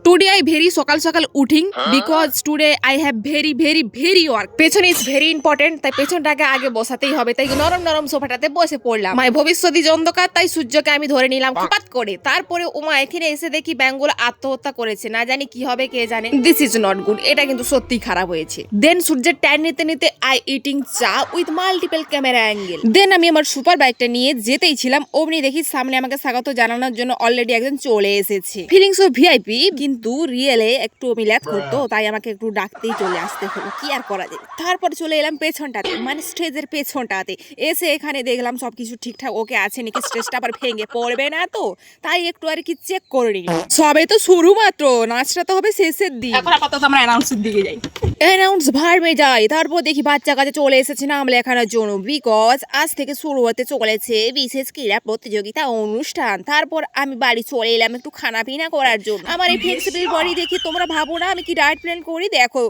Today I very সকাল সকাল উঠিং because today I have very very very work. পেছন ইজ ভেরি ইম্পর্টেন্ট, তাই পেছনটাকে আগে বসাতেই হবে। তাই নরম নরম সোফাটাতে বসে পড়লাম। মায়ের ভবিষ্যৎই অন্ধকার, তাই সূর্যকে আমি ধরে নিলাম খুপাত করে। তারপরে ওমা এখানে এসে দেখি ব্যাঙ্গুল আত্মহত্যা করেছে। না জানি কি হবে কে জানে। দিস ইজ নট গুড, এটা কিন্তু সত্যি খারাপ হয়েছে। দেন সূর্যের ট্যান নিতে নিতে আই ইটিং চা উইথ মাল্টিপল ক্যামেরা অ্যাঙ্গেল। দেন আমি আমার সুপার বাইকটা নিয়ে যেতেই ছিলাম, অমনি দেখি সামনে আমাকে স্বাগত জানানোর জন্য অলরেডি একজন চলে এসেছে। ফিলিংস অফ ভিআইপি, কিন্তু রিয়েলে একটু আমি ল্যাথ করতো, তাই আমাকে একটু ডাকতেই চলে আসতে হলো। কি আর করা যায়। তারপর চলে এলাম পেছনটাতে, মানে স্টেজের পেছনটাতে। এসে এখানে দেখলাম সবকিছু ঠিকঠাক ওকে আছে নাকি, স্টেজটা আবার ভেঙে পড়বে না তো, তাই একটু আর কি চেক করে নিলাম। সবে তো শুরু মাত্র, নাচটা তো হবে শেষের দিন। এখন আপাতত আমরা অ্যানাউন্সের দিকে যাই। অ্যানাউন্স ভার্মে যাই। তারপর দেখি বাচ্চা কাছে চলে এসেছে নাম লেখানোর জন্য, বিকজ আজ থেকে শুরু হতে চলেছে বিশেষ ক্রীড়া প্রতিযোগিতা অনুষ্ঠান। তারপর আমি বাড়ি চলে এলাম একটু খানা পিনা করার জন্য। আমার এই ফ্লেক্সিবল বডি দেখে তোমরা ভাবো না আমি কি ডায়েট প্ল্যান করি। দেখো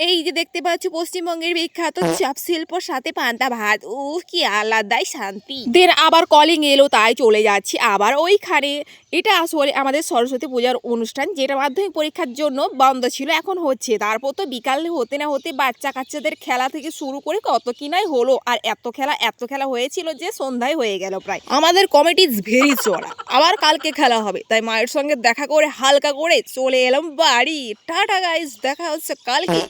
এই যে দেখতে পাচ্ছ পশ্চিমবঙ্গের বিখ্যাত চাপ শিল্পর সাথে পান্তা ভাত, কি আলাদাই শান্তি। দেন আবার কলিং এলো, তাই চলে যাচ্ছি আবার ওইখানে। এটা আসলে আমাদের সরস্বতী পূজার অনুষ্ঠান, যেটা মাধ্যমিক পরীক্ষার জন্য বন্ধ ছিল, এখন হচ্ছে। তারপর তো বিকাল হতে না হতে বাচ্চা কাচ্চাদের খেলা থেকে শুরু করে কত কি নাই হলো। আর এত খেলা হয়েছিল যে সন্ধ্যায় হয়ে গেল প্রায়। আমাদের কমিটি ইজ ভেরি চড়া, আবার কালকে খেলা হবে, তাই মায়ের সঙ্গে দেখা করে হালকা করে চলে এলাম বাড়ি। টাটা গাইস, দেখা হচ্ছে কালকে।